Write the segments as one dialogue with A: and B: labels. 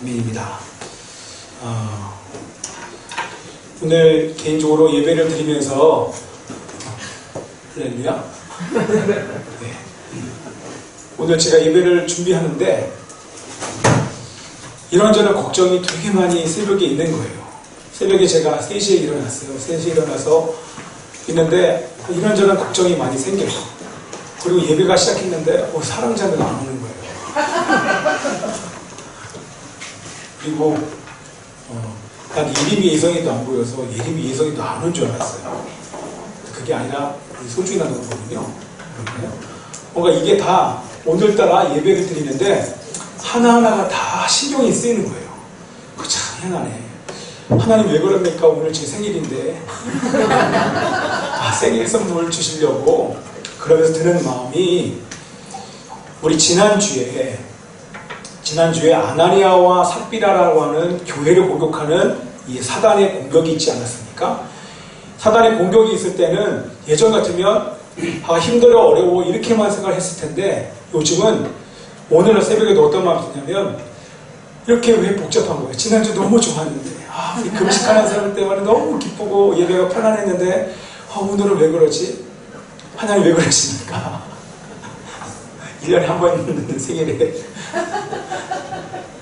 A: 아멘입니다. 오늘 개인적으로 예배를 드리면서 할렐루야. 네. 오늘 제가 예배를 준비하는데 이런저런 걱정이 되게 많이 새벽에 있는 거예요. 새벽에 제가 3시에 일어났어요. 3시에 일어나서 있는데 이런저런 걱정이 많이 생겨요. 그리고 예배가 시작했는데 사랑자는 안 오는 거예요. 그리고 난 예림이 예성이도 안 보여서 예림이 예성이도 안 온 줄 알았어요. 그게 아니라 소중히 나누는 거거든요. 뭔가 이게 다 오늘따라 예배를 드리는데 하나하나가 다 신경이 쓰이는 거예요. 그거 참 희한하네. 하나님 왜 그럽니까? 오늘 제 생일인데 생일 선물 주시려고 그러면서 드는 마음이 우리 지난주에 아나니아와 삽비라라고 하는 교회를 공격하는 이 사단의 공격이 있지 않았습니까? 사단의 공격이 있을 때는 예전 같으면 힘들어 어려워 이렇게만 생각을 했을 텐데 요즘은 오늘 새벽에도 어떤 마음이 드냐면 이렇게 왜 복잡한 거예요. 지난주 너무 좋았는데 우리 금식하는 사람 때문에 너무 기쁘고 예배가 편안했는데 오늘은 왜 그러지? 하나님 왜 그러십니까? 1년에 한 번 있는 생일에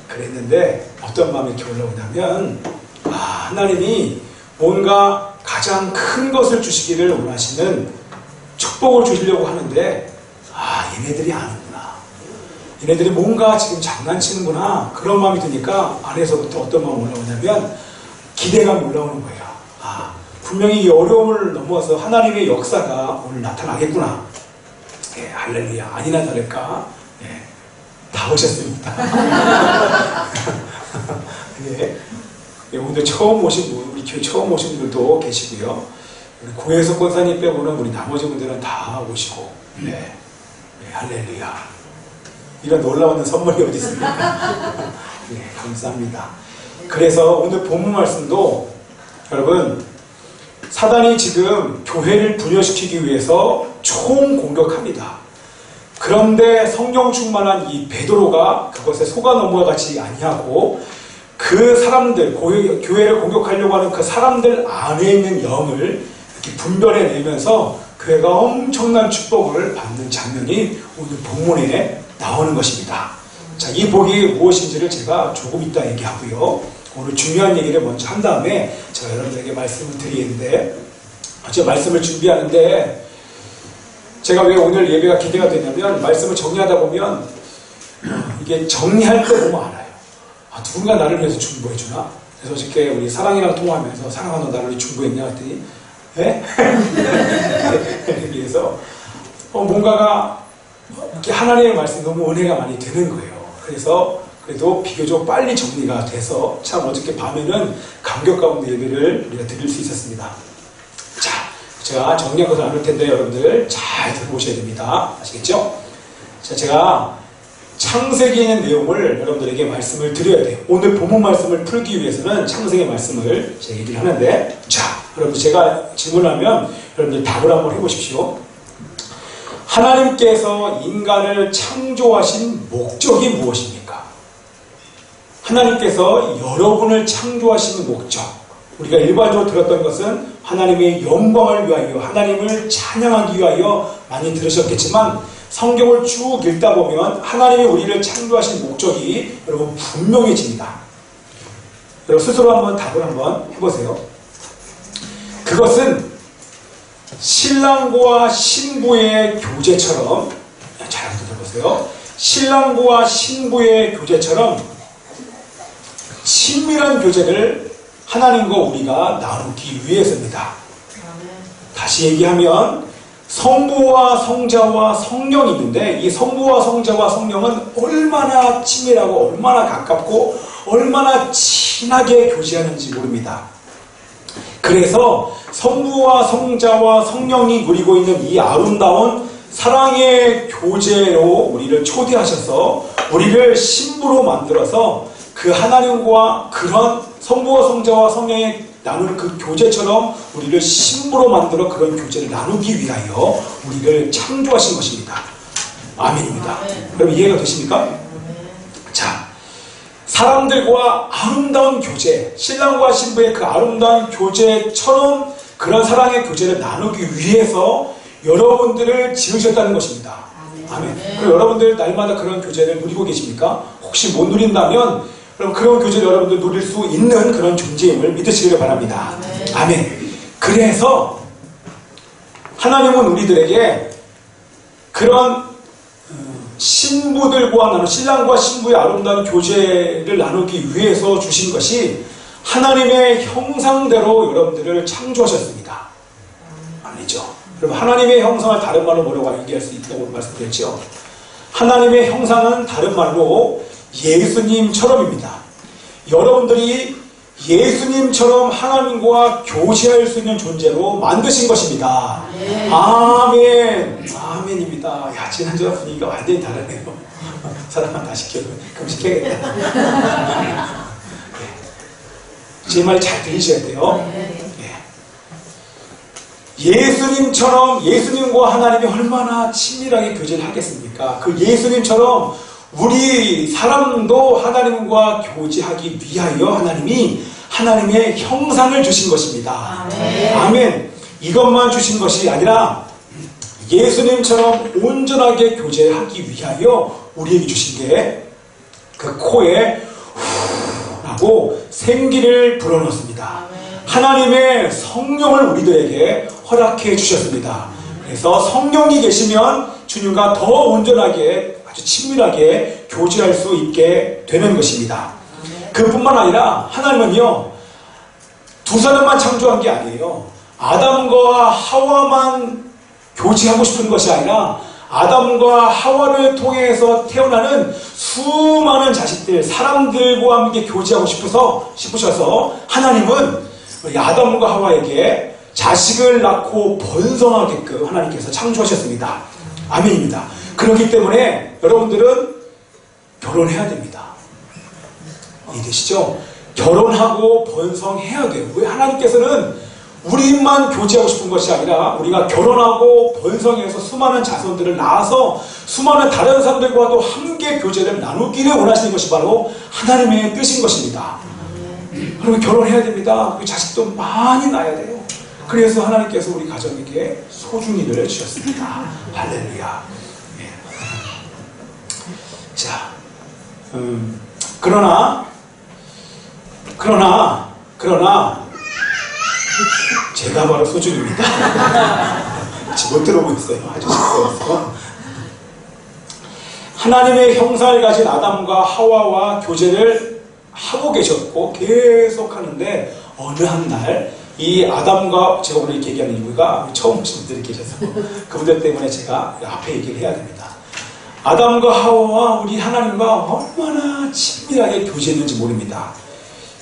A: 그랬는데 어떤 마음이 이렇게 올라오냐면 하나님이 뭔가 가장 큰 것을 주시기를 원하시는 축복을 주시려고 하는데 얘네들이 아는구나. 얘네들이 뭔가 지금 장난치는구나. 그런 마음이 드니까 안에서부터 어떤 마음이 올라오냐면 기대감이 올라오는 거예요. 분명히 이 어려움을 넘어서 하나님의 역사가 오늘 나타나겠구나. 할렐루야. 아니나 다를까 다 오셨습니다. 오늘 처음 오신 분, 우리 교회 처음 오신 분들도 계시고요. 우리 고혜석 권사님 빼고는 우리 나머지 분들은 다 오시고, 할렐루야. 이런 놀라운 선물이 어디 있습니까? 감사합니다. 그래서 오늘 본문 말씀도 여러분, 사단이 지금 교회를 분열시키기 위해서 총공격합니다. 그런데 성령 충만한 이 베드로가 그것에 속아 넘어가지 아니하고 그 사람들, 교회를 공격하려고 하는 그 사람들 안에 있는 영을 이렇게 분별해내면서 교회가 엄청난 축복을 받는 장면이 오늘 본문에 나오는 것입니다. 자, 이 복이 무엇인지를 제가 조금 이따 얘기하고요. 오늘 중요한 얘기를 먼저 한 다음에 제가 여러분들에게 말씀을 드리는데 제가 말씀을 준비하는데 제가 왜 오늘 예배가 기대가 되냐면 말씀을 정리하다 보면 이게 정리할 때 보면 알아요. 누군가 나를 위해서 중보해주나? 그래서 어저께 우리 사랑이랑 통화하면서 사랑아 너 나를 중보했냐? 했더니 그래서 뭔가가 이렇게 하나님의 말씀이 너무 은혜가 많이 되는 거예요. 그래서 그래도 비교적 빨리 정리가 돼서 참 어저께 밤에는 감격 가운데 예배를 우리가 드릴 수 있었습니다. 자, 제가 정리한 것을 나눌 텐데 여러분들 잘 들어보셔야 됩니다. 아시겠죠? 자, 제가 창세기에 있는 내용을 여러분들에게 말씀을 드려야 돼요. 오늘 본문 말씀을 풀기 위해서는 창세기 말씀을 제가 얘기를 하는데 자, 여러분들 제가 질문하면 여러분들 답을 한번 해보십시오. 하나님께서 인간을 창조하신 목적이 무엇입니까? 하나님께서 여러분을 창조하시는 목적, 우리가 일반적으로 들었던 것은 하나님의 영광을 위하여, 하나님을 찬양하기 위하여 많이 들으셨겠지만 성경을 쭉 읽다 보면 하나님이 우리를 창조하신 목적이 여러분 분명해집니다. 여러분 스스로 한번 답을 한번 해보세요. 그것은 신랑과 신부의 교제처럼, 잘 들어보세요. 신랑과 신부의 교제처럼 친밀한 교제를 하나님과 우리가 나누기 위해서입니다. 다시 얘기하면 성부와 성자와 성령이 있는데 이 성부와 성자와 성령은 얼마나 친밀하고 얼마나 가깝고 얼마나 친하게 교제하는지 모릅니다. 그래서 성부와 성자와 성령이 누리고 있는 이 아름다운 사랑의 교제로 우리를 초대하셔서 우리를 신부로 만들어서 그 하나님과 그런 성부와 성자와 성령이 나누는 그 교제처럼 우리를 신부로 만들어 그런 교제를 나누기 위하여 우리를 창조하신 것입니다. 아멘입니다. 여러분 이해가 되십니까? 자, 사람들과 아름다운 교제, 신랑과 신부의 그 아름다운 교제처럼 그런 사랑의 교제를 나누기 위해서 여러분들을 지으셨다는 것입니다. 아멘. 그럼 여러분들 날마다 그런 교제를 누리고 계십니까? 혹시 못 누린다면 그럼 그런 교제를 여러분들 누릴 수 있는 그런 존재임을 믿으시기를 바랍니다. 아멘. 그래서 하나님은 우리들에게 그런 신부들과 나누 신랑과 신부의 아름다운 교제를 나누기 위해서 주신 것이 하나님의 형상대로 여러분들을 창조하셨습니다. 아니죠? 그럼 하나님의 형상을 다른 말로 뭐라고 얘기할 수 있다고 말씀드렸죠? 하나님의 형상은 다른 말로 예수님처럼입니다. 여러분들이 예수님처럼 하나님과 교제할 수 있는 존재로 만드신 것입니다. 아멘. 아멘입니다. 야, 지난주와 분위기가 완전히 다르네요. 사람만 다 시켜도 그럼 시켜야겠다. 제 말 잘 들리셔야 돼요. 예수님처럼 예수님과 하나님이 얼마나 친밀하게 교제를 하겠습니까? 그 예수님처럼 우리 사람도 하나님과 교제하기 위하여 하나님이 하나님의 형상을 주신 것입니다. 아멘. 아멘. 이것만 주신 것이 아니라 예수님처럼 온전하게 교제하기 위하여 우리에게 주신 게 그 코에 후라고 생기를 불어넣습니다. 하나님의 성령을 우리들에게 허락해 주셨습니다. 그래서 성령이 계시면 주님과 더 온전하게 아주 친밀하게 교제할 수 있게 되는 것입니다. 그뿐만 아니라 하나님은요, 두 사람만 창조한 게 아니에요. 아담과 하와만 교제하고 싶은 것이 아니라 아담과 하와를 통해서 태어나는 수많은 자식들, 사람들과 함께 교제하고 싶으셔서 하나님은 아담과 하와에게 자식을 낳고 번성하게끔 하나님께서 창조하셨습니다. 아멘입니다. 그렇기 때문에 여러분들은 결혼해야 됩니다. 이해되시죠? 결혼하고 번성해야 돼요. 왜? 하나님께서는 우리만 교제하고 싶은 것이 아니라 우리가 결혼하고 번성해서 수많은 자손들을 낳아서 수많은 다른 사람들과도 함께 교제를 나누기를 원하시는 것이 바로 하나님의 뜻인 것입니다. 그러면 결혼해야 됩니다. 그 자식도 많이 낳아야 돼요. 그래서 하나님께서 우리 가정에게 소중이를 주셨습니다. 할렐루야. 자, 그러나 제가 바로 소중입니다. 못 들어보고 있어요. 아주 시끄러워서. 하나님의 형상을 가진 아담과 하와와 교제를 하고 계셨고 계속 하는데 어느 한 날 이 아담과 제가 오늘 이렇게 얘기하는 이유가 처음 오신 분들이 계셔서 그분들 때문에 제가 앞에 얘기를 해야 됩니다. 아담과 하와와 우리 하나님과 얼마나 친밀하게 교제했는지 모릅니다.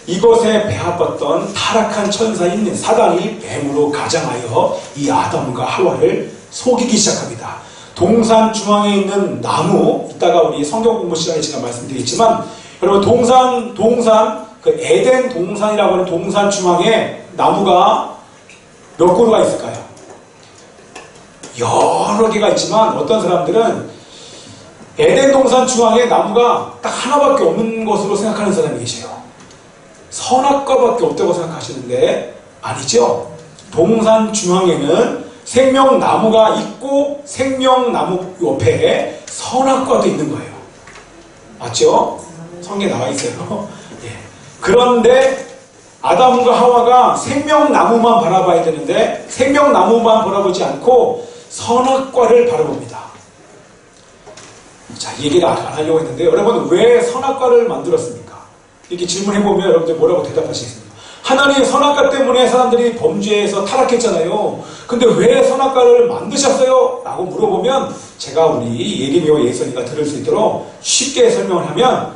A: 이것에 배합받던 타락한 천사인 사단이 뱀으로 가장하여 이 아담과 하와를 속이기 시작합니다. 동산 중앙에 있는 나무, 이따가 우리 성경 공부 시간에 제가 말씀드리겠지만 여러분 동산 그 에덴 동산이라고 하는 동산 중앙에 나무가 몇 그루가 있을까요? 여러 개가 있지만 어떤 사람들은 에덴 동산 중앙에 나무가 딱 하나밖에 없는 것으로 생각하는 사람이 계세요. 선악과밖에 없다고 생각하시는데 아니죠. 동산 중앙에는 생명나무가 있고 생명나무 옆에 선악과도 있는 거예요. 맞죠? 성경에 나와 있어요. 예. 그런데 아담과 하와가 생명나무만 바라봐야 되는데 생명나무만 바라보지 않고 선악과를 바라봅니다. 자, 이 얘기를 안 하려고 했는데 여러분 왜 선악과를 만들었습니까? 이렇게 질문해보면 여러분들 뭐라고 대답하시겠습니까? 하나님의 선악과 때문에 사람들이 범죄에서 타락했잖아요. 근데 왜 선악과를 만드셨어요? 라고 물어보면 제가 우리 예림이와 예선이가 들을 수 있도록 쉽게 설명을 하면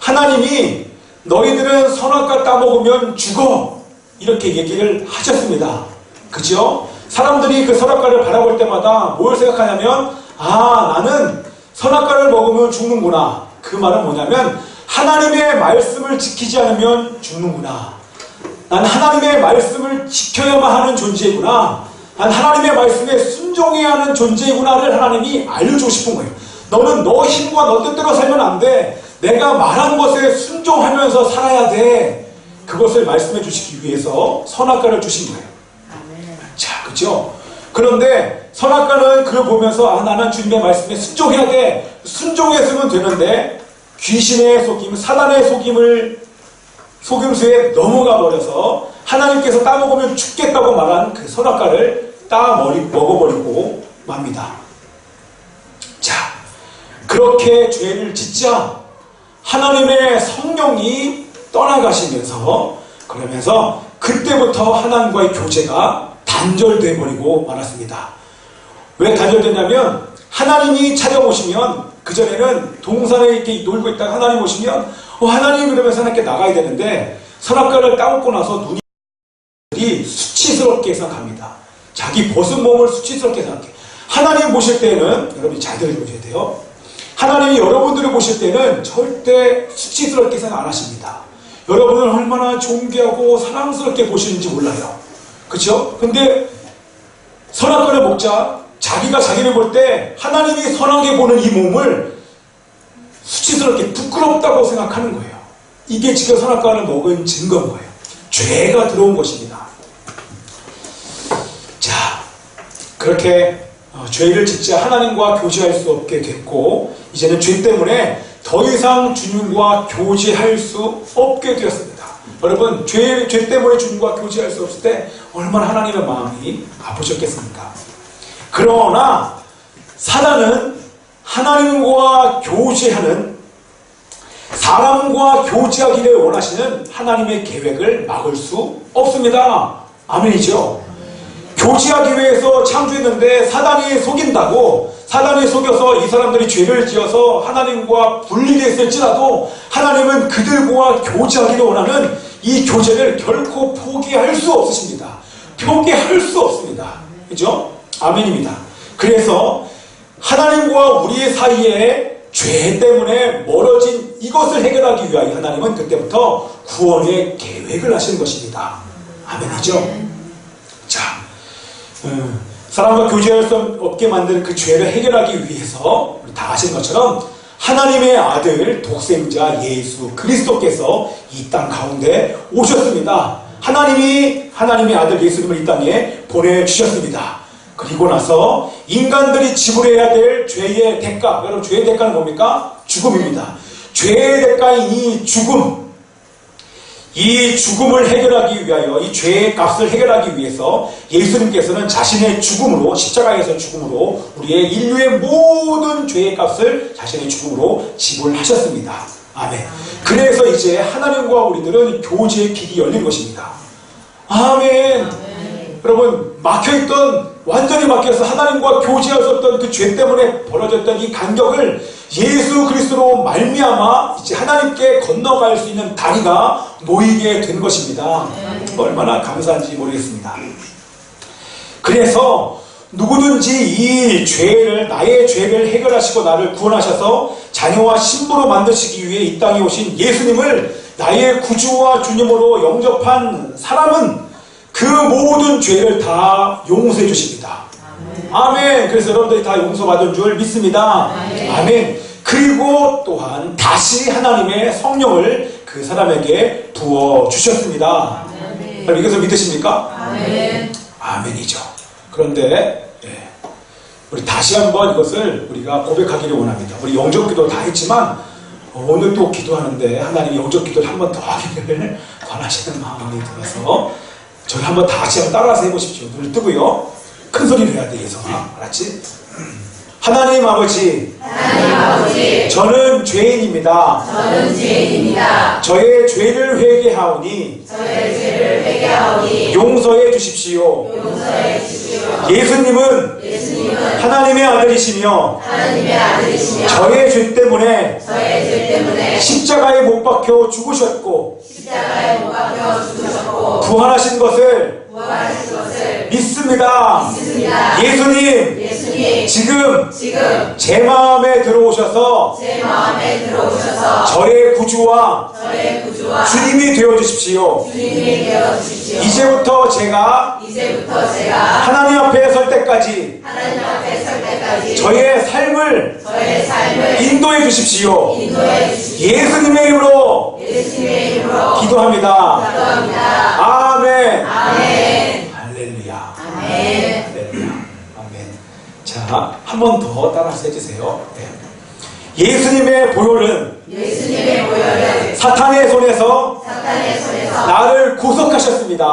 A: 하나님이 너희들은 선악과 따먹으면 죽어 이렇게 얘기를 하셨습니다. 그죠? 사람들이 그 선악과를 바라볼 때마다 뭘 생각하냐면 나는 선악과를 먹으면 죽는구나. 그 말은 뭐냐면 하나님의 말씀을 지키지 않으면 죽는구나. 난 하나님의 말씀을 지켜야만 하는 존재구나. 난 하나님의 말씀에 순종해야 하는 존재구나를 하나님이 알려주고 싶은 거예요. 너는 너 힘과 너 뜻대로 살면 안 돼. 내가 말한 것에 순종하면서 살아야 돼. 그것을 말씀해 주시기 위해서 선악과를 주신 거예요. 자, 그죠? 그런데 선악과는 그걸 보면서 나는 주님의 말씀에 순종해야 돼. 순종했으면 되는데 귀신의 속임, 사단의 속임수에 넘어가 버려서 하나님께서 따먹으면 죽겠다고 말한 그 선악과를 먹어버리고 맙니다. 자, 그렇게 죄를 짓자 하나님의 성령이 떠나가시면서 그러면서 그때부터 하나님과의 교제가 단절돼 버리고 말았습니다. 왜 단절됐냐면 하나님이 찾아오시면 그전에는 동산에 이렇게 놀고 있다가 하나님 오시면 하나님 그러면서 하나님께 나가야 되는데 선악과를 따먹고 나서 눈이 수치스럽게 생각합니다. 자기 벗은 몸을 수치스럽게 생각해. 하나님 보실 때는 여러분이 잘 들어보셔야 돼요. 하나님이 여러분들을 보실 때는 절대 수치스럽게 생각 안 하십니다. 여러분을 얼마나 존귀하고 사랑스럽게 보시는지 몰라요. 그렇죠? 근데 선악과를 먹자 자기가 자기를 볼 때 하나님이 선하게 보는 이 몸을 수치스럽게 부끄럽다고 생각하는 거예요. 이게 지금 선악과를 먹은 증거인 거예요. 죄가 들어온 것입니다. 자, 그렇게 죄를 짓자 하나님과 교제할 수 없게 됐고 이제는 죄 때문에 더 이상 주님과 교제할 수 없게 되었습니다. 여러분, 죄 때문에 주님과 교제할 수 없을 때 얼마나 하나님의 마음이 아프셨겠습니까? 그러나 사단은 하나님과 교제하는, 사람과 교제하기를 원하시는 하나님의 계획을 막을 수 없습니다. 아멘이죠? 교제하기 위해서 창조했는데 사단이 속인다고, 사단이 속여서 이 사람들이 죄를 지어서 하나님과 분리됐을지라도 하나님은 그들과 교제하기를 원하는 이 교제를 결코 포기할 수 없으십니다. 포기할 수 없습니다. 그죠? 아멘입니다. 그래서 하나님과 우리 사이에 죄 때문에 멀어진 이것을 해결하기 위하여 하나님은 그때부터 구원의 계획을 하시는 것입니다. 아멘이죠? 자, 사람과 교제할 수 없게 만드는 그 죄를 해결하기 위해서 우리 다 아시는 것처럼 하나님의 아들 독생자 예수 그리스도께서 이 땅 가운데 오셨습니다. 하나님의 아들 예수님을 이 땅에 보내주셨습니다. 그리고 나서 인간들이 지불해야 될 죄의 대가, 여러분 죄의 대가는 뭡니까? 죽음입니다. 죄의 대가인 이 죽음을 해결하기 위하여, 이 죄의 값을 해결하기 위해서 예수님께서는 자신의 죽음으로, 십자가에서 죽음으로 우리의 인류의 모든 죄의 값을 자신의 죽음으로 지불하셨습니다. 아멘. 그래서 이제 하나님과 우리들은 교제의 길이 열린 것입니다. 아멘. 여러분, 완전히 막혀서 하나님과 교제할 수 없던 그 죄 때문에 벌어졌던 이 간격을 예수 그리스도로 말미암아 이제 하나님께 건너갈 수 있는 다리가 놓이게 된 것입니다. 얼마나 감사한지 모르겠습니다. 그래서 누구든지 이 죄를, 나의 죄를 해결하시고 나를 구원하셔서 자녀와 신부로 만드시기 위해 이 땅에 오신 예수님을 나의 구주와 주님으로 영접한 사람은 그 모든 죄를 다 용서해 주십니다. 아멘. 그래서 여러분들이 다 용서받은 줄 믿습니다. 아멘. 그리고 또한 다시 하나님의 성령을 그 사람에게 부어주셨습니다. 여러분 이것을 믿으십니까? 아멘. 아멘이죠. 그런데 우리 다시 한번 이것을 우리가 고백하기를 원합니다. 우리 영접기도 다 했지만 오늘 또 기도하는데 하나님 영접기도를 한 번 더 하기를 권하시는 마음이 들어서 저희 한번 다시 한번 따라서 해보십시오. 눈을 뜨고요. 큰 소리를 해야 돼, 예성아. 알았지? 하나님 아버지, 저는 죄인입니다. 저의 죄를 회개하오니 용서해 주십시오. 예수님은 하나님의 아들이시며 저의 죄 때문에 십자가에 못 박혀 죽으셨고 부활하신 것을
B: 부활하실 것을
A: 믿습니다. 예수님 지금 제 마음에 들어오셔서 저의 구주와 주님이 되어주십시오. 이제부터 제가 하나님 앞에 설 때까지 저의 삶을 인도해 주십시오. 예수님의 이름으로 기도합니다. 아멘. 할렐루야. 할렐루야. 아멘. 자, 한 번 더 따라서 해주세요. 네. 예수님의 보혈은 사탄의 손에서 나를 구속하셨습니다.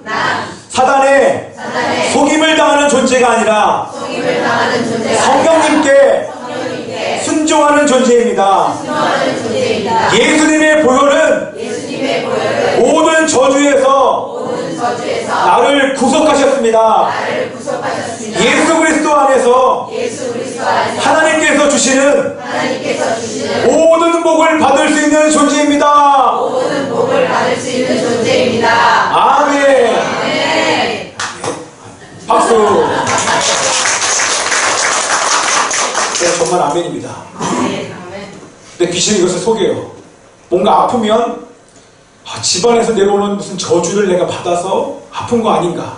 A: 난 사단의 속임을 당하는 존재가 아니라 성령님께 순종하는 존재입니다. 예수님의 보혈은 모든 저주에서 나를 구속하셨습니다. 예수 그리스도 안에서 하나님께서 주시는 모든 복을 받을 수 있는 존재입니다. 아멘. 박수. 네, 정말 아멘입니다. 근데 귀신이 이것을 속여요. 뭔가 아프면 집안에서 내려오는 무슨 저주를 내가 받아서 아픈 거 아닌가,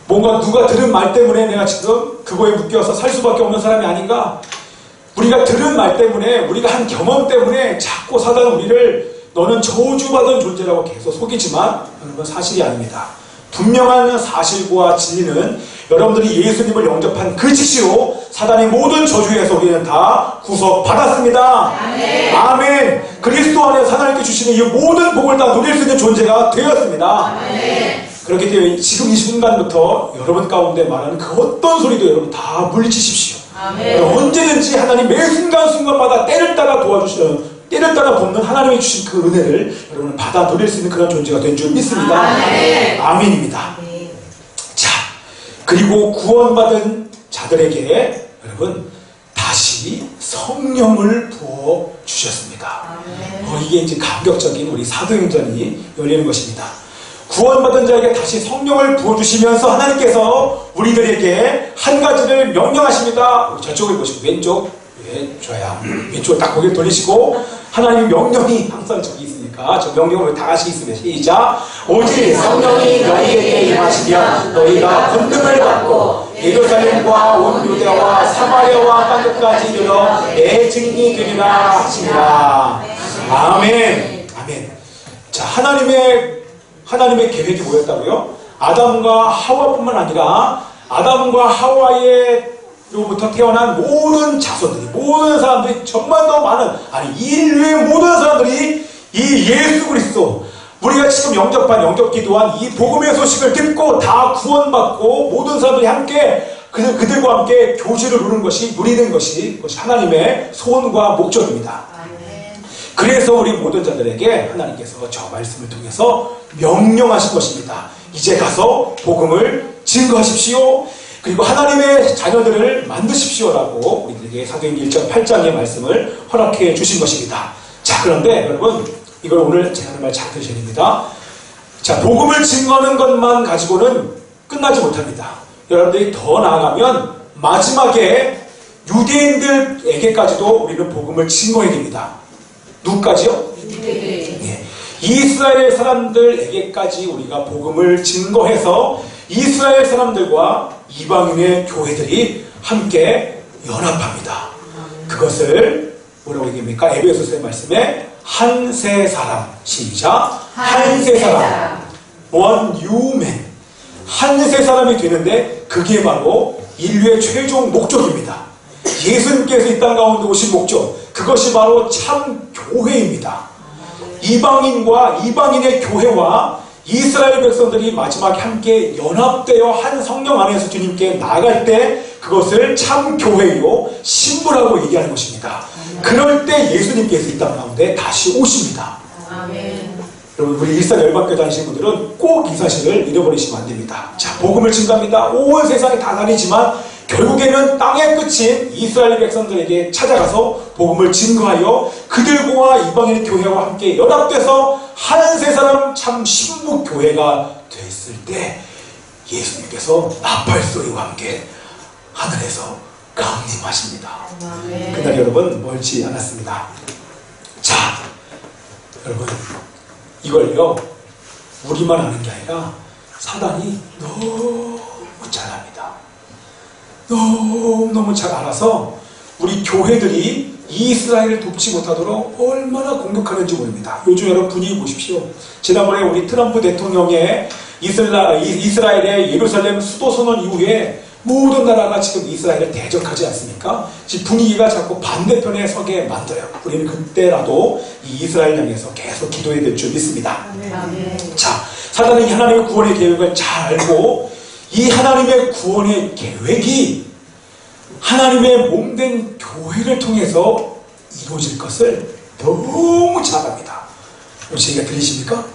A: 뭔가 누가 들은 말 때문에 내가 지금 그거에 묶여서 살 수밖에 없는 사람이 아닌가. 우리가 들은 말 때문에, 우리가 한 경험 때문에 자꾸 사단은 우리를 너는 저주받은 존재라고 계속 속이지만 여러분, 사실이 아닙니다. 분명한 사실과 진리는 여러분들이 예수님을 영접한 그 즉시로 사단의 모든 저주에서 우리는 다 구속받았습니다. 아멘. 아멘. 그리스도 안에 하나님께 주시는 이 모든 복을 다 누릴 수 있는 존재가 되었습니다. 아멘. 그렇기 때문에 지금 이 순간부터 여러분 가운데 말하는 그 어떤 소리도 여러분 다 물리치십시오. 아멘. 언제든지 하나님 매 순간순간마다 때를 따라 도와주시는, 때를 따라 돕는 하나님이 주신 그 은혜를 여러분은 받아 누릴 수 있는 그런 존재가 된 줄 믿습니다. 아멘. 아멘입니다. 아멘. 자, 그리고 구원받은 자들에게 여러분 다시 성령을 부어 주셨습니다. 이게 이제 감격적인 우리 사도행전이 열리는 것입니다. 구원받은 자에게 다시 성령을 부어주시면서 하나님께서 우리들에게 한 가지를 명령하십니다. 저쪽을 보시고 왼쪽, 좋아요. 왼쪽을 딱 고개를 돌리시고, 하나님 명령이 항상 저기 있으니까 저 명령을 다 같이 있으면 시작. 오직 성령이 너희에게 임하시면 너희가 권능을 받고 예루살렘과 온 유대와 사마리아와 땅끝까지 이르러 내 증인이 되리라 하시니라. 아멘. 아멘. 자, 하나님의 계획이 뭐였다고요? 아담과 하와뿐만 아니라 아담과 하와로부터 태어난 모든 자손들이, 모든 사람들이, 정말 더 많은, 인류의 모든 사람들이 이 예수 그리스도, 우리가 지금 영접 기도한 이 복음의 소식을 듣고 다 구원받고 모든 사람들이 함께 그들과 함께 교제를 누리는 것이 하나님의 소원과 목적입니다. 그래서 우리 모든 자들에게 하나님께서 저 말씀을 통해서 명령하신 것입니다. 이제 가서 복음을 증거하십시오. 그리고 하나님의 자녀들을 만드십시오라고 우리들에게 사도행전 1장 8장의 말씀을 허락해 주신 것입니다. 자, 그런데 여러분, 이걸 오늘 제가 하는 말 잘 들으셔야 됩니다. 자, 복음을 증거하는 것만 가지고는 끝나지 못합니다. 여러분들이 더 나아가면 마지막에 유대인들에게까지도 우리는 복음을 증거해야 됩니다. 누구까지요? 네. 이스라엘 사람들에게까지 우리가 복음을 증거해서 이스라엘 사람들과 이방인의 교회들이 함께 연합합니다. 그것을 뭐라고 얘기합니까? 에베소서의 말씀에 한세 사람, 시작. 한세 사람, one new man, 한세 사람이 되는데 그게 바로 인류의 최종 목적입니다. 예수님께서 이 땅 가운데 오신 목적, 그것이 바로 참 교회입니다. 이방인과 이방인의 교회와 이스라엘 백성들이 마지막에 함께 연합되어 한 성령 안에서 주님께 나아갈 때 그것을 참 교회요 신부라고 얘기하는 것입니다. 그럴 때 예수님께서 이 땅 가운데 다시 오십니다. 아멘. 여러분, 우리 일산 열방교회 다니시는 분들은 꼭 이 사실을 잃어버리시면 안 됩니다. 자, 복음을 증거합니다. 온 세상이 다 다니지만 결국에는 땅의 끝인 이스라엘 백성들에게 찾아가서 복음을 증거하여 그들과 이방인의 교회와 함께 연합돼서 한 세 사람 참 신부교회가 됐을 때 예수님께서 나팔 소리와 함께 하늘에서 강림하십니다. 그날 여러분 멀지 않았습니다. 자, 여러분 이걸요 우리만 아는 게 아니라 사단이 너무 잘합니다. 너무너무 잘 알아서 우리 교회들이 이스라엘을 돕지 못하도록 얼마나 공격하는지 모릅니다. 요즘 여러분 분위기 보십시오. 지난번에 우리 트럼프 대통령의 이스라엘의 예루살렘 수도 선언 이후에 모든 나라가 지금 이스라엘을 대적하지 않습니까? 지금 분위기가 자꾸 반대편에 서게 만들어요. 우리는 그때라도 이 이스라엘 향해서 계속 기도해야 될 줄 믿습니다. 자, 사단은 하나님의 구원의 계획을 잘 알고 이 하나님의 구원의 계획이 하나님의 몸된 교회를 통해서 이루어질 것을 너무 잘 압니다. 제 얘기가 들리십니까?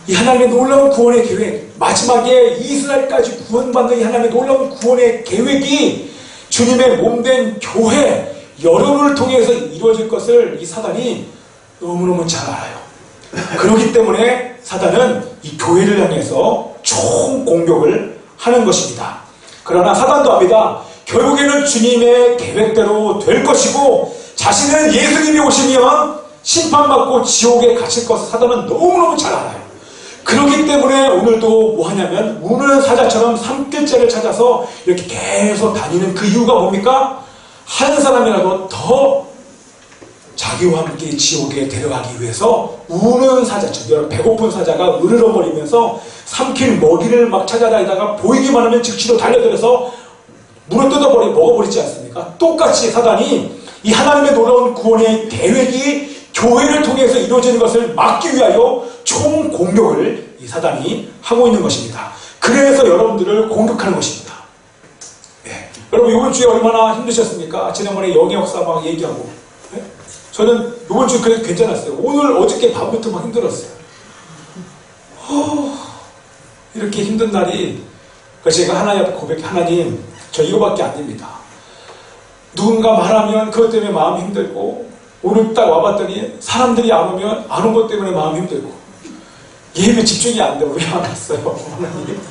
A: 이 하나님의 놀라운 구원의 계획, 마지막에 이스라엘까지 구원받는 이 하나님의 놀라운 구원의 계획이 주님의 몸된 교회, 여러분을 통해서 이루어질 것을 이 사단이 너무너무 잘 알아요. 그렇기 때문에 사단은 이 교회를 향해서 총공격을 하는 것입니다. 그러나 사단도 압니다. 결국에는 주님의 계획대로 될 것이고 자신은 예수님이 오시면 심판받고 지옥에 갇힐 것을 사단은 너무너무 잘 알아요. 그렇기 때문에 오늘도 뭐 하냐면 우는 사자처럼 산길자를 찾아서 이렇게 계속 다니는 그 이유가 뭡니까? 한 사람이라도 더 자기와 함께 지옥에 데려가기 위해서 우는 사자처럼 배고픈 사자가 으르렁거리면서 삼킬 먹이를 막 찾아다니다가 보이기만 하면 즉시로 달려들어서 물을 먹어버리지 않습니까? 똑같이 사단이 이 하나님의 놀라운 구원의 계획이 교회를 통해서 이루어지는 것을 막기 위하여 총공격을 이 사단이 하고 있는 것입니다. 그래서 여러분들을 공격하는 것입니다. 네. 여러분 이번 주에 얼마나 힘드셨습니까? 지난번에 영의 역사 막 얘기하고 네? 저는 이번 주에 그래도 괜찮았어요. 오늘 어저께 밤부터 막 힘들었어요. 이렇게 힘든 날이 그래서 제가 하나님 앞에 고백해 하나님 저 이거밖에 안 됩니다. 누군가 말하면 그것 때문에 마음이 힘들고 오늘 딱 와봤더니 사람들이 안 오면 안 온 것 때문에 마음이 힘들고 예배 집중이 안 되고 왜 안 왔어요? 하나님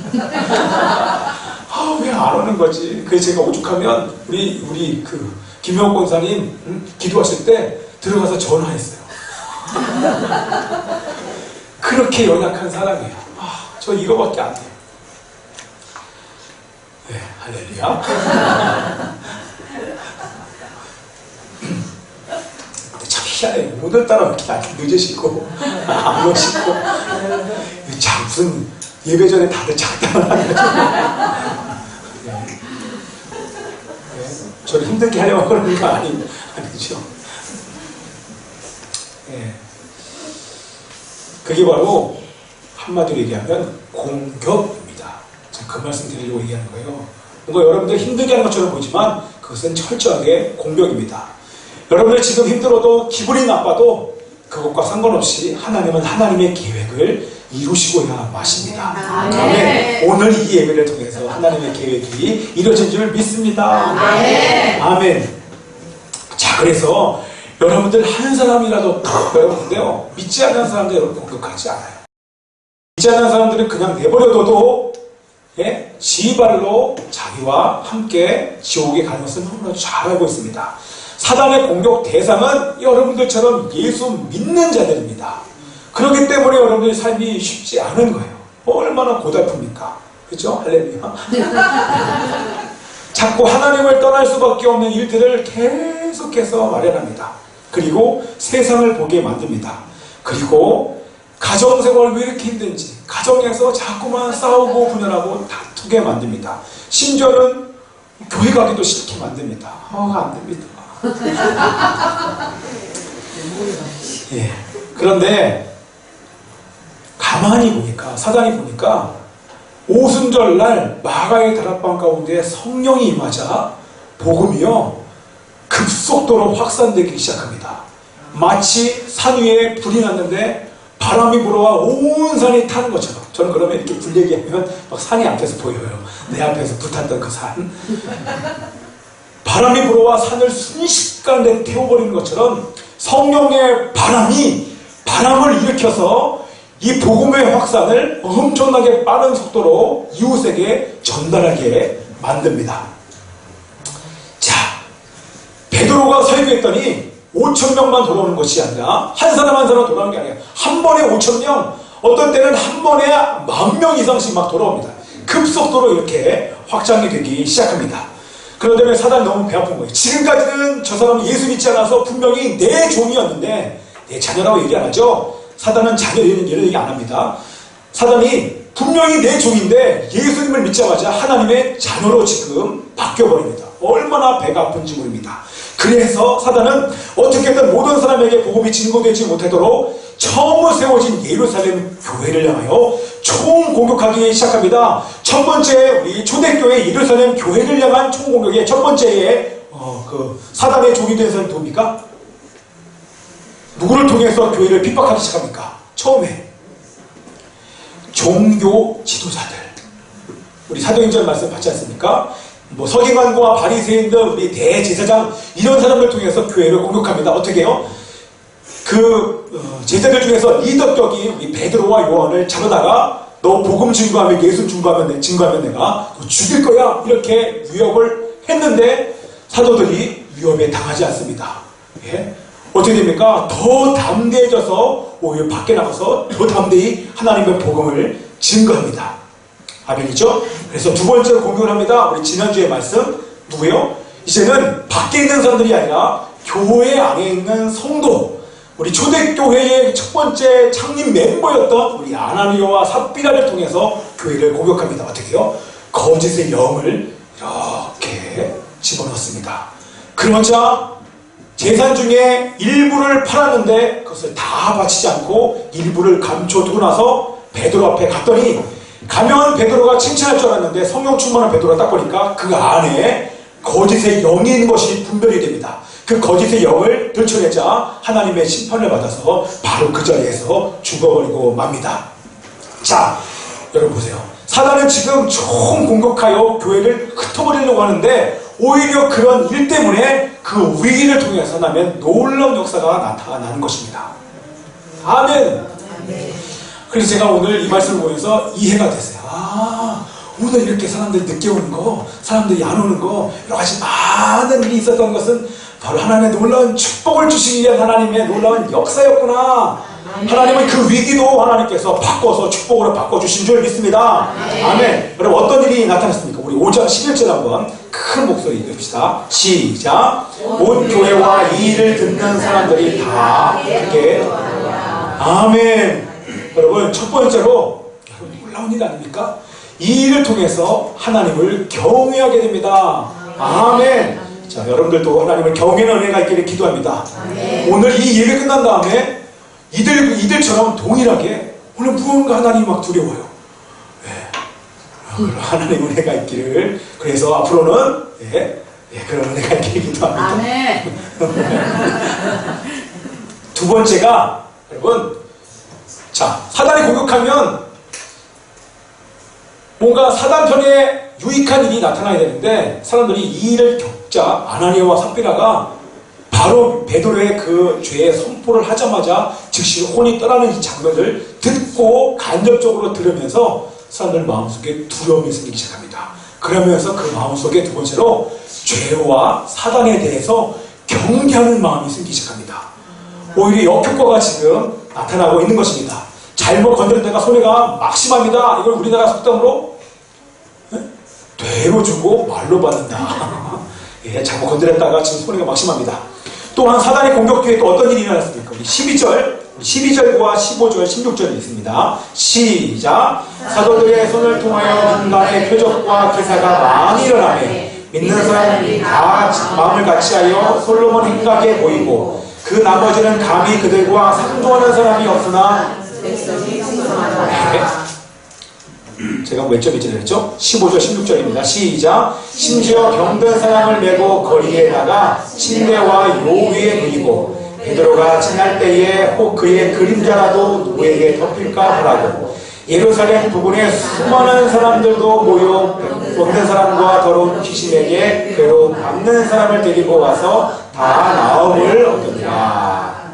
A: 왜 안 오는 거지? 그래서 제가 오죽하면 우리 그 김영옥 권사님 기도하실 때 들어가서 전화했어요. 그렇게 연약한 사람이에요. 저 이거밖에 안 돼요. 네, 할렐루야. 참 희한해요. 오늘따라 이렇게 아주 늦으시고 안 오시고 참 무슨 예배 전에 다들 작당을 하는 네. 저를 힘들게 하려고 그러는 거 아니죠. 네. 그게 바로 한마디로 얘기하면 공격입니다. 그 말씀 드리려고 얘기하는 거예요. 뭔가 여러분들 힘들게 하는 것처럼 보이지만 그것은 철저하게 공격입니다. 여러분들 지금 힘들어도 기분이 나빠도 그것과 상관없이 하나님은 하나님의 계획을 이루시고야 마십니다. 아멘. 오늘 이 예배를 통해서 하나님의 계획이 이루어진 줄 믿습니다. 아멘. 자, 그래서 여러분들 한 사람이라도 여러분들요 믿지 않는 사람들 여러분 공격하지 않아요. 믿지 않는 사람들은 그냥 내버려둬도 지발로 자기와 함께 지옥에 가는 것을 너무나 잘 알고 있습니다. 사단의 공격 대상은 여러분들처럼 예수 믿는 자들입니다. 그렇기 때문에 여러분들의 삶이 쉽지 않은 거예요. 얼마나 고달픕니까? 그렇죠? 할렐루야. 자꾸 하나님을 떠날 수밖에 없는 일들을 계속해서 마련합니다. 그리고 세상을 보게 만듭니다. 그리고 가정생활 왜 이렇게 힘든지 가정에서 자꾸만 싸우고 분열하고 다투게 만듭니다. 심지어는 교회 가기도 싫게 만듭니다. 안 됩니다. 예. 그런데 가만히 보니까 사단이 보니까 오순절날 마가의 다락방 가운데 성령이 임하자 복음이요 급속도로 확산되기 시작합니다. 마치 산 위에 불이 났는데 바람이 불어와 온 산이 타는 것처럼 저는 그러면 이렇게 불 얘기하면 막 산이 앞에서 보여요. 내 앞에서 불탔던 그 산. 바람이 불어와 산을 순식간에 태워버리는 것처럼 성령의 바람이 바람을 일으켜서 이 복음의 확산을 엄청나게 빠른 속도로 이웃에게 전달하게 만듭니다. 자, 베드로가 설교했더니 5,000명만 돌아오는 것이 아니라 한 사람 한 사람 돌아오는 게 아니라 한 번에 5,000명, 어떤 때는 한 번에 10,000명 이상씩 막 돌아옵니다. 급속도로 이렇게 확장이 되기 시작합니다. 그런데 사단이 너무 배 아픈 거예요. 지금까지는 저 사람은 예수 믿지 않아서 분명히 내 종이었는데 내 자녀라고 얘기 안 하죠. 사단은 자녀 이런 얘기 안 합니다. 사단이 분명히 내 종인데 예수님을 믿자마자 하나님의 자녀로 지금 바뀌어버립니다. 얼마나 배가 아픈지 모릅니다. 그래서 사단은 어떻게든 모든 사람에게 복음이 증거되지 못하도록 처음으로 세워진 예루살렘 교회를 향하여 총공격하기 시작합니다. 첫 번째 우리 초대교회 예루살렘 교회를 향한 총공격의 첫 번째에 사단의 종이 된 사람이 누굽니까? 누구를 통해서 교회를 핍박하기 시작합니까? 처음에 종교 지도자들. 우리 사도행전 말씀 받지 않습니까? 서기관과 바리새인들, 우리 대제사장 이런 사람들 통해서 교회를 공격합니다. 어떻게 해요? 제자들 중에서 리더격이 우리 베드로와 요한을 잡아다가 너 복음 증거하면 예수 증거하면 내가 너 죽일 거야 이렇게 위협을 했는데 사도들이 위협에 당하지 않습니다. 예? 어떻게 됩니까? 더 담대해져서 오히려 밖에 나가서 더 담대히 하나님의 복음을 증거합니다. 아멘이죠? 그래서 두 번째로 공격을 합니다. 우리 지난주에 말씀 누구예요? 이제는 밖에 있는 사람들이 아니라 교회 안에 있는 성도, 우리 초대교회의 첫 번째 창립 멤버였던 우리 아나니아와 삽비라를 통해서 교회를 공격합니다. 어떻게 해요? 거짓의 영을 이렇게 집어넣습니다. 그러자 재산 중에 일부를 팔았는데 그것을 다 바치지 않고 일부를 감춰두고 나서 베드로 앞에 갔더니 가면 베드로가 칭찬할 줄 알았는데 성령 충만한 베드로가 딱 보니까 그 안에 거짓의 영이 있는 것이 분별이 됩니다. 그 거짓의 영을 들춰내자 하나님의 심판을 받아서 바로 그 자리에서 죽어버리고 맙니다. 자, 여러분 보세요. 사단은 지금 총공격하여 교회를 흩어버리려고 하는데 오히려 그런 일 때문에 그 위기를 통해서 하나님의 놀라운 역사가 나타나는 것입니다. 아멘. 그래서 제가 오늘 이 말씀을 보면서 이해가 됐어요. 오늘 이렇게 사람들이 늦게 오는 거, 사람들이 안 오는 거, 여러 가지 많은 일이 있었던 것은 바로 하나님의 놀라운 축복을 주시기 위한 하나님의 놀라운 역사였구나. 하나님은 그 위기도 하나님께서 바꿔서 축복으로 바꿔주신 줄 믿습니다. 아멘. 여러분 어떤 일이 나타났습니까? 우리 5장 11절 한번 큰 목소리 읽읍시다. 시작. 온 교회와 이 일을 듣는 사람들이 다 그렇게. 아멘. 여러분 첫 번째로 놀라운 일 아닙니까? 이 일을 통해서 하나님을 경외하게 됩니다. 아멘. 자, 여러분들도 하나님을 경외하는 은혜가 있기를 기도합니다. 오늘 이 예배 끝난 다음에 이들처럼 동일하게 오늘 무언가 하나님이 막 두려워요. 하나님 은혜가 있기를. 그래서 앞으로는 그런 은혜가 있기를 기도합니다.
B: 아멘.
A: 두 번째가 여러분, 자, 사단이 공격하면 뭔가 사단 편에 유익한 일이 나타나야 되는데 사람들이 이 일을 겪자 아나니아와 삽비라가 바로 베드로의 그 죄의 선포를 하자마자 즉시 혼이 떠나는 이 장면을 듣고 간접적으로 들으면서 사람들 마음속에 두려움이 생기기 시작합니다. 그러면서 그 마음속에 두 번째로 죄와 사단에 대해서 경계하는 마음이 생기기 시작합니다. 오히려 역효과가 지금 나타나고 있는 것입니다. 잘못 건드린 데가 손해가 막심합니다. 이걸 우리나라 속담으로 되로 주고 말로 받는다. 잘못 건드렸다가 지금 손해가 막심합니다. 또한 사단의 공격 뒤에 또 어떤 일이 일어났습니까? 우리 12절과 15절, 16절이 있습니다. 시작. 사도들의 손을 통하여 인간의 표적과 기사가 많이 일어나매 믿는 사람들이 다 마음을 같이하여 솔로몬 행각에 모이고 그 나머지는 감히 그들과 상종하는 사람이 없으나 제가 몇 절인지 했죠? 15절, 16절입니다. 시작. 심지어 병든 사람을 메고 거리에 나가 침대와 요 위에 누이고 베드로가 지날 때에 혹 그의 그림자라도 누구에게 덮일까 하라고 예루살렘 부근에 수많은 사람들도 모여 병든 사람과 더러운 귀신에게 괴로운 밟는 사람을 데리고 와서 다 나음을 얻으리라.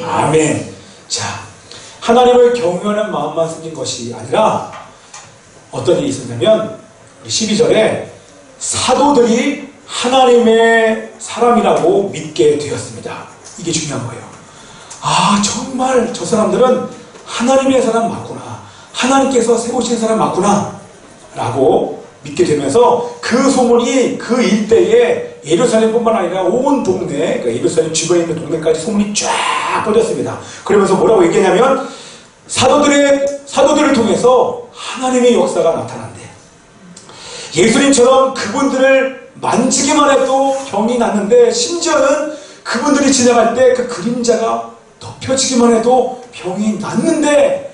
A: 아멘. 자, 하나님을 경외하는 마음만 생긴 것이 아니라 어떤 일이 있었냐면 12절에 사도들이 하나님의 사람이라고 믿게 되었습니다. 이게 중요한 거예요. 아, 정말 저 사람들은 하나님의 사람 맞구나, 하나님께서 세우신 사람 맞구나 라고 믿게 되면서 그 소문이 그 일대에 예루살렘뿐만 아니라 온 동네, 그러니까 예루살렘 주변에 있는 동네까지 소문이 쫙 퍼졌습니다. 그러면서 뭐라고 얘기하냐면 사도들을 통해서 하나님의 역사가 나타난대. 예수님처럼 그분들을 만지기만 해도 병이 낫는데, 심지어는 그분들이 지나갈 때 그 그림자가 덮여지기만 해도 병이 낫는데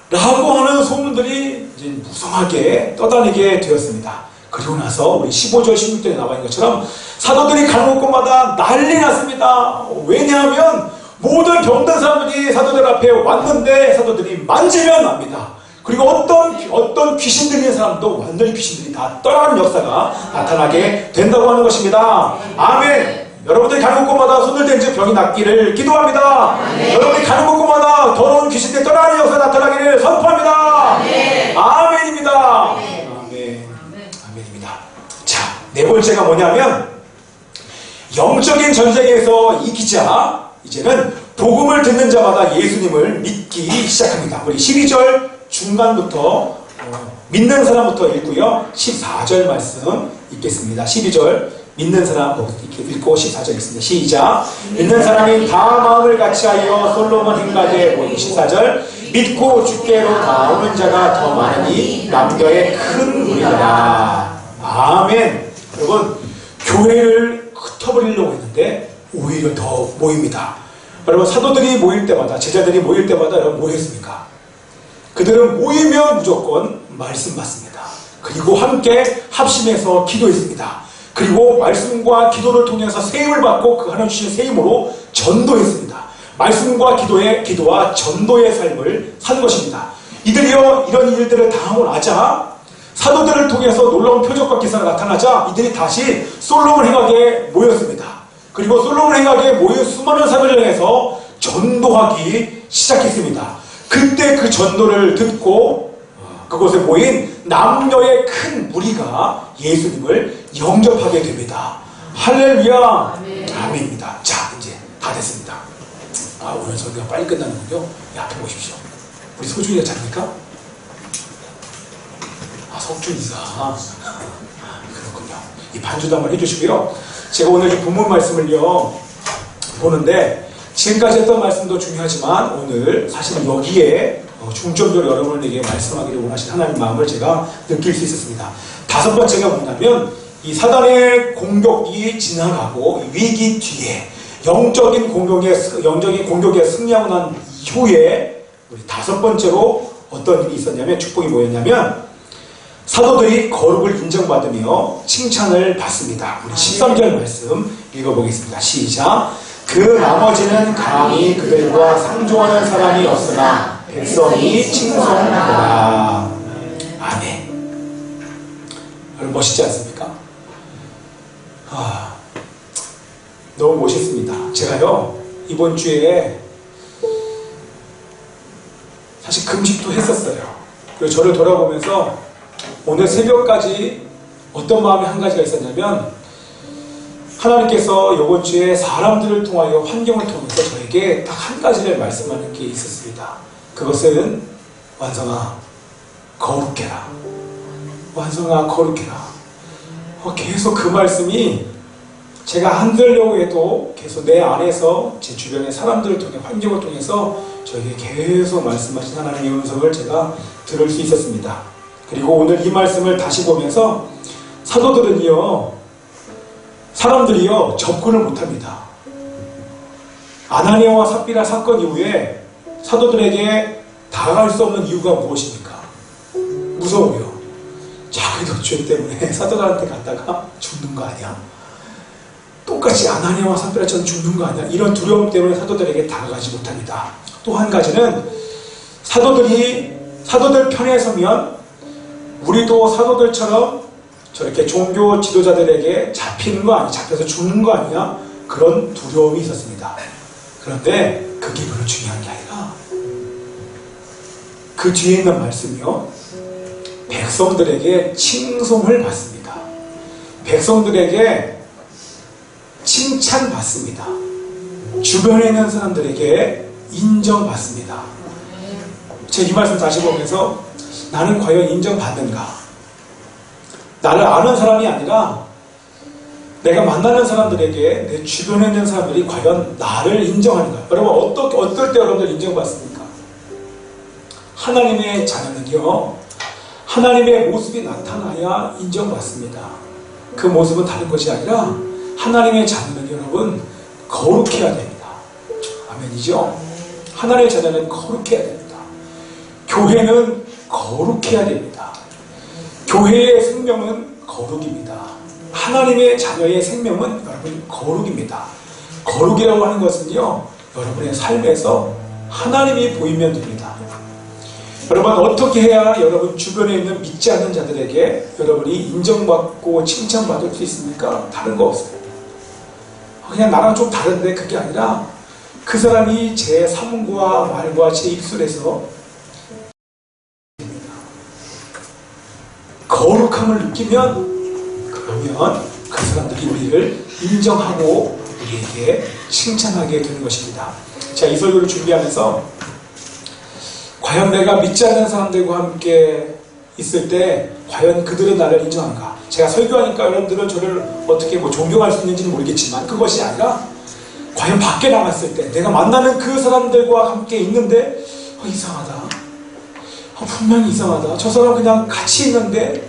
A: 라고 하는 소문들이 이제 무성하게 떠다니게 되었습니다. 그리고 나서 우리 15절 16절에 나와 있는 것처럼 사도들이 가는 곳마다 난리 났습니다. 왜냐하면 모든 병든 사람들이 사도들 앞에 왔는데 사도들이 만지면 납니다. 그리고 어떤 귀신 들리는 사람도 완전히 귀신들이 다 떠나는 역사가 나타나게 된다고 하는 것입니다. 아멘. 여러분들이 가는 곳마다 손을 댄지 병이 낫기를 기도합니다. 여러분들이 가는 곳마다 더러운 귀신들이 떠나는 역사 나타나기를 선포합니다. 아멘입니다. 아멘입니다. 자, 네 번째가 뭐냐면 영적인 전쟁에서 이기자 이제는 복음을 듣는 자마다 예수님을 믿기 시작합니다. 우리 12절 중간부터 믿는 사람부터 읽고요. 14절 말씀 읽겠습니다. 12절 믿는 사람 읽고 14절 읽습니다. 시작. 믿는 사람이 다 마음을 같이하여 솔로몬 행가대에 모이고 14절 믿고 주께로 나오는 자가 더 많으니 남겨의 큰 무리라. 아멘. 여러분, 교회를 흩어버리려고 했는데 오히려 더 모입니다. 여러분, 사도들이 모일 때마다, 제자들이 모일 때마다 여러분 뭐 했습니까? 그들은 모이면 무조건 말씀 받습니다. 그리고 함께 합심해서 기도했습니다. 그리고 말씀과 기도를 통해서 세임을 받고 그 하나님 주신 세임으로 전도했습니다. 말씀과 기도와 전도의 삶을 산 것입니다. 이들이요, 이런 일들을 당하고 나자 사도들을 통해서 놀라운 표적과 기사가 나타나자 이들이 다시 솔로몬 행악에 모였습니다. 그리고 솔로몬 행악에 모인 수많은 사람을 향해서 전도하기 시작했습니다. 그때 그 전도를 듣고 그곳에 모인 남녀의 큰 무리가 예수님을 영접하게 됩니다. 할렐루야. 아멘입니다. 자, 이제 다 됐습니다. 아, 오늘 설교가 빨리 끝나는군요. 앞에 보십시오. 우리 소중이가 잡니까? 아, 석준이가. 그렇군요. 이 반주도 한번 해주시고요. 제가 오늘 이 본문 말씀을요 보는데, 지금까지 했던 말씀도 중요하지만 오늘 사실 여기에 중점적으로 여러분에게 말씀하기를 원하신 하나님의 마음을 제가 느낄 수 있었습니다. 다섯 번째가 뭐냐면, 이 사단의 공격이 지나가고 위기 뒤에 영적인 공격에 승리하고 난 이후에 우리 다섯 번째로 어떤 일이 있었냐면, 축복이 뭐였냐면, 사도들이 거룩을 인정받으며 칭찬을 받습니다. 우리 13절 말씀 읽어보겠습니다. 시작. 그 나머지는 감히 그들과 상종하는 사람이 없으나 백성이 칭송하더라. 아멘. 여러분, 멋있지 않습니까? 너무 멋있습니다. 제가요 이번 주에 사실 금식도 했었어요. 그리고 저를 돌아보면서 오늘 새벽까지 어떤 마음이 한 가지가 있었냐면, 하나님께서 이번 주에 사람들을 통하여 환경을 통해서 저에게 딱 한 가지를 말씀하는 게 있었습니다. 그것은 완성아 거룩해라. 완성아 거룩해라. 계속 그 말씀이 제가 안 들으려고 해도 계속 내 안에서 제 주변의 사람들을 통해 환경을 통해서 저에게 계속 말씀하신 하나님의 음성을 제가 들을 수 있었습니다. 그리고 오늘 이 말씀을 다시 보면서 사람들이요 접근을 못합니다. 아나니아와 삽비라 사건 이후에 사도들에게 다가갈 수 없는 이유가 무엇입니까? 무서워요. 자기도 죄 때문에 사도들한테 갔다가 죽는 거 아니야? 똑같이 아나니아와 삽비라처럼 죽는 거 아니야? 이런 두려움 때문에 사도들에게 다가가지 못합니다. 또 한 가지는 사도들 편에 서면 우리도 사도들처럼 저렇게 종교 지도자들에게 잡혀서 죽는 거 아니냐? 그런 두려움이 있었습니다. 그런데 그게 별로 중요한 게 아니라 그 뒤에 있는 말씀이요. 백성들에게 칭송을 받습니다. 백성들에게 칭찬받습니다. 주변에 있는 사람들에게 인정받습니다. 제가 이 말씀 다시 보면서 나는 과연 인정받는가? 나를 아는 사람이 아니라 내가 만나는 사람들에게 내 주변에 있는 사람들이 과연 나를 인정하는가? 여러분 어떨 때 여러분들 인정받습니까? 하나님의 자녀는요, 하나님의 모습이 나타나야 인정받습니다. 그 모습은 다른 것이 아니라 하나님의 자녀는 여러분 거룩해야 됩니다. 아멘이죠? 하나님의 자녀는 거룩해야 됩니다. 교회는 거룩해야 됩니다. 교회의 생명은 거룩입니다. 하나님의 자녀의 생명은 여러분 거룩입니다. 거룩이라고 하는 것은요, 여러분의 삶에서 하나님이 보이면 됩니다. 여러분 어떻게 해야 여러분 주변에 있는 믿지 않는 자들에게 여러분이 인정받고 칭찬받을 수 있습니까? 다른 거 없어요. 그냥 나랑 좀 다른데 그게 아니라 그 사람이 제 삶과 말과 제 입술에서 거룩함을 느끼면 그러면 그 사람들이 우리를 인정하고 우리에게 칭찬하게 되는 것입니다. 자, 이 설교를 준비하면서 과연 내가 믿지 않는 사람들과 함께 있을 때 과연 그들은 나를 인정하는가? 제가 설교하니까 여러분들은 저를 어떻게 존경할 수 있는지는 모르겠지만 그것이 아니라 과연 밖에 나갔을 때 내가 만나는 그 사람들과 함께 있는데 이상하다. 분명히 이상하다. 저 사람 그냥 같이 있는데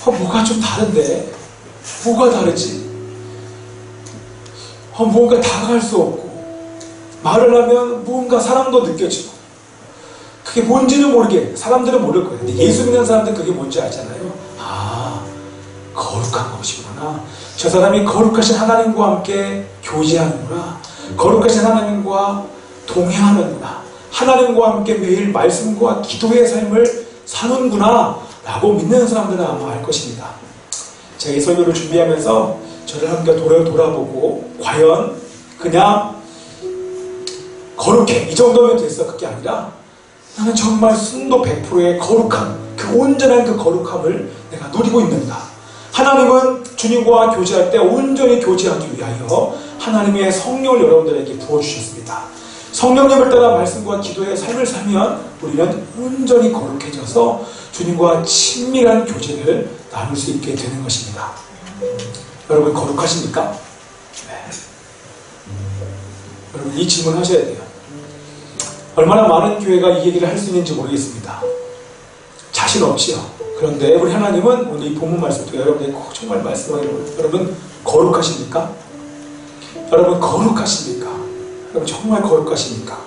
A: 뭐가 좀 다른데 뭐가 다르지? 뭔가 다가갈 수 없고 말을 하면 뭔가 사랑도 느껴지고 그게 뭔지는 모르게 사람들은 모를 거예요. 근데 예수 믿는 사람들은 그게 뭔지 알잖아요. 아, 거룩한 것이구나. 저 사람이 거룩하신 하나님과 함께 교제하는구나. 거룩하신 하나님과 동행하는구나. 하나님과 함께 매일 말씀과 기도의 삶을 사는구나 라고 믿는 사람들은 아마 알 것입니다. 제가 이 설교를 준비하면서 저를 함께 돌아보고 과연 그냥 거룩해 이 정도면 됐어 그게 아니라 나는 정말 순도 100%의 거룩함, 그 온전한 그 거룩함을 내가 누리고 있는가? 하나님은 주님과 교제할 때 온전히 교제하기 위하여 하나님의 성령을 여러분들에게 부어주셨습니다. 성령님을 따라 말씀과 기도의 삶을 살면 우리는 온전히 거룩해져서 주님과 친밀한 교제를 나눌 수 있게 되는 것입니다. 여러분 거룩하십니까? 네. 여러분 이 질문 하셔야 돼요. 얼마나 많은 교회가 이 얘기를 할 수 있는지 모르겠습니다. 자신 없지요. 그런데 우리 하나님은 오늘 이 본문 말씀도 여러분에게 꼭 정말 말씀하기를 여러분 거룩하십니까? 여러분 거룩하십니까? 여러분 정말 거룩하십니까?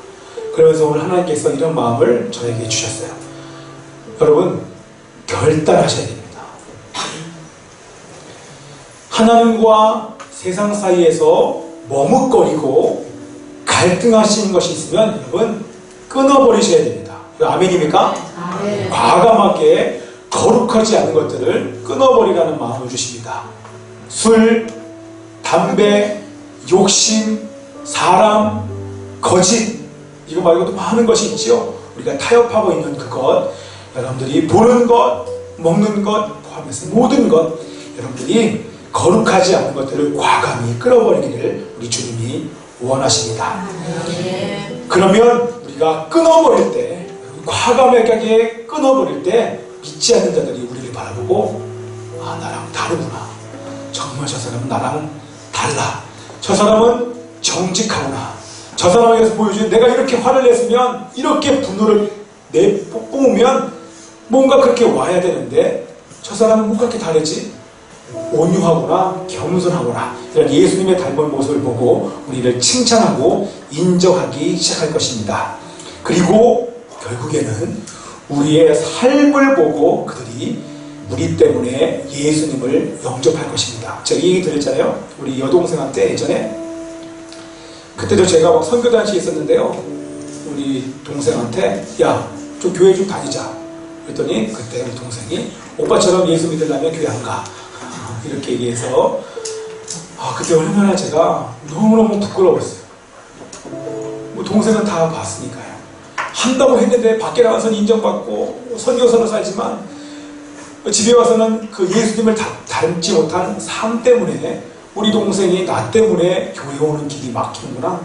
A: 그러면서 오늘 하나님께서 이런 마음을 저에게 주셨어요. 여러분 결단하셔야 됩니다. 하나님과 세상 사이에서 머뭇거리고 갈등하시는 것이 있으면 여러분 끊어버리셔야 됩니다. 아멘입니까? 아멘. 과감하게 거룩하지 않은 것들을 끊어버리라는 마음을 주십니다. 술, 담배, 욕심, 사람, 거짓 이거 말고도 많은 것이 있죠. 우리가 타협하고 있는 그것 여러분들이 보는 것, 먹는 것 포함해서 모든 것 여러분들이 거룩하지 않은 것들을 과감히 끊어버리기를 우리 주님이 원하십니다. 그러면 우리가 끊어버릴 때 과감하게 끊어버릴 때 믿지 않는 자들이 우리를 바라보고 아 나랑 다르구나. 정말 저 사람은 나랑 달라. 저 사람은 정직하구나. 저 사람에 대해서 보여주는 내가 이렇게 화를 냈으면 이렇게 분노를 뿜으면 뭔가 그렇게 와야 되는데 저 사람은 뭔가 그렇게 다르지? 온유하구나 겸손하구나 이런 예수님의 닮은 모습을 보고 우리를 칭찬하고 인정하기 시작할 것입니다. 그리고 결국에는 우리의 삶을 보고 그들이 우리 때문에 예수님을 영접할 것입니다. 제가 이 얘기 드렸잖아요. 우리 여동생한테 예전에 그때도 제가 막 선교단체에 있었는데요. 우리 동생한테 야 좀 교회 좀 다니자 그랬더니 그때 우리 동생이 오빠처럼 예수 믿으려면 교회 안 가 이렇게 얘기해서 그때 얼마나 제가 너무너무 부끄러웠어요. 뭐 동생은 다 봤으니까요. 한다고 했는데 밖에 나가서는 인정받고 선교사로 살지만 집에 와서는 그 예수님을 닮지 못한 삶 때문에 우리 동생이 나 때문에 교회 오는 길이 막히는구나.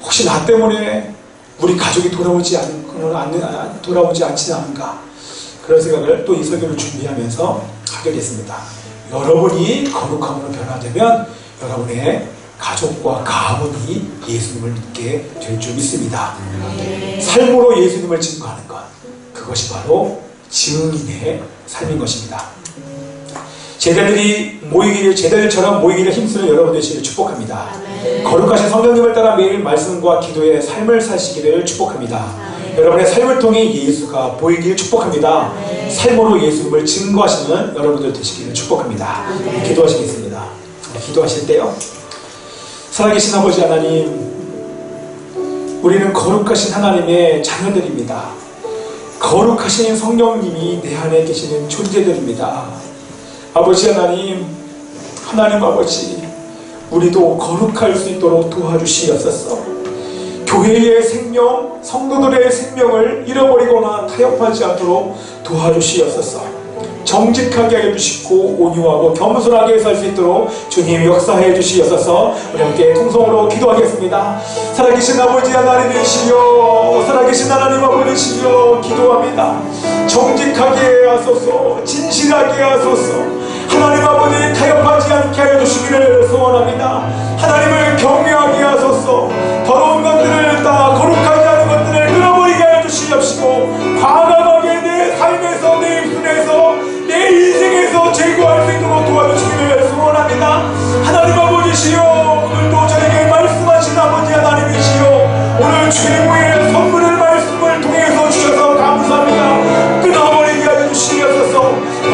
A: 혹시 나 때문에 우리 가족이 돌아오지 않지 않은가. 그런 생각을 또 이 설교를 준비하면서 하게 됐습니다. 여러분이 거룩함으로 변화되면 여러분의 가족과 가문이 예수님을 믿게 될 줄 믿습니다. 삶으로 예수님을 증거하는 것, 그것이 바로 증인의 삶인 것입니다. 제자들처럼 모이기를 힘쓰는 여러분 되시기를 축복합니다. 거룩하신 성령님을 따라 매일 말씀과 기도의 삶을 사시기를 축복합니다. 여러분의 삶을 통해 예수가 보이기를 축복합니다. 삶으로 예수님을 증거하시는 여러분들 되시기를 축복합니다. 기도하시겠습니다. 기도하실 때요, 살아계신 아버지 하나님, 우리는 거룩하신 하나님의 자녀들입니다. 거룩하신 성령님이 내 안에 계시는 존재들입니다. 아버지 하나님, 하나님 아버지, 우리도 거룩할 수 있도록 도와주시옵소서. 교회의 생명, 성도들의 생명을 잃어버리거나 타협하지 않도록 도와주시옵소서. 정직하게 해주시고 온유하고 겸손하게 살 수 있도록 주님 역사해 주시옵소서. 우리 함께 통성으로 기도하겠습니다. 살아계신 아버지 하나님이시여, 살아계신 하나님 아버지시여, 기도합니다. 정직하게 하소서, 진실하게 하소서. 하나님 아버지 타협하지 않게 하여 주시기를 소원합니다. 하나님을 경외하게 하소서. 더러운 것들을 다 거룩하지 않은 것들을 끊어버리게 하여 주시옵시고, 과감하게 내 삶에서, 내 입술에서, 내 인생에서 제거할 수 있도록 도와주시기를 소원합니다. 하나님 아버지시여, 오늘도 저에게 말씀하신 아버지 하나님이시여, 오늘 최고의 선물을 말씀을 통해서 주셔서 감사합니다. 끊어버리게 하여 주시옵소서.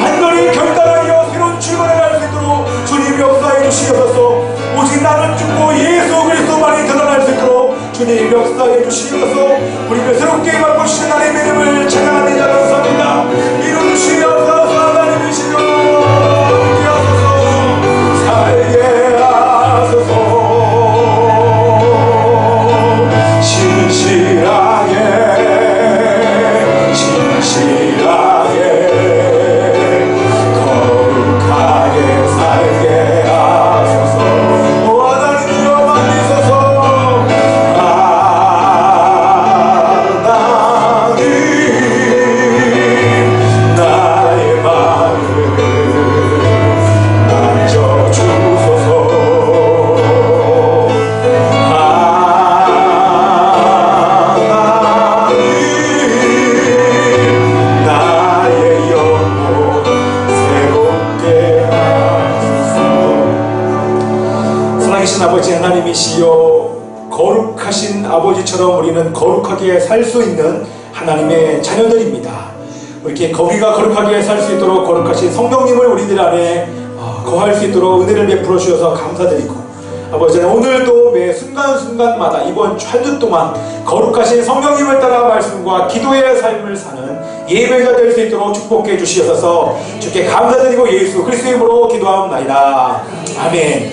A: 완전히 결단하여 새로운 출발을 할 수 있도록 주님 역사해 주시옵소서. 오직 나는 죽고 예수 그리스도만이 드러날 수 있도록 주님 역사해 주시옵소서. 우리를 새롭게 바꾸시는 하나님의 이름을 찬양합니다. 감사합니다. 이름 주시옵소서. 하나님이시여, 살게 하소서. 진실하게 거룩하게 살게 하소서. 하나님이여 만드소서. 하나님, 나의 마음을 만져주소서. 하나님, 나의 영혼 새롭게 하소서. 살아계신 아버지 하나님이시여, 거룩하신 아버지처럼 우리는 거룩하게 살 수 있는 하나님의 자녀들입니다. 이렇게 거기가 거룩하게 살 수 있도록 거룩하신 성령님을 우리들 안에 거할 수 있도록 은혜를 베풀어 주셔서 감사드리고, 아버지 오늘도 매 순간순간마다 이번 한 주 동안 거룩하신 성령님을 따라 말씀과 기도의 삶을 사는 예배가 될 수 있도록 축복해 주시옵소서. 주께 감사드리고 예수 그리스도의 이름으로 기도하옵나이다. 아멘.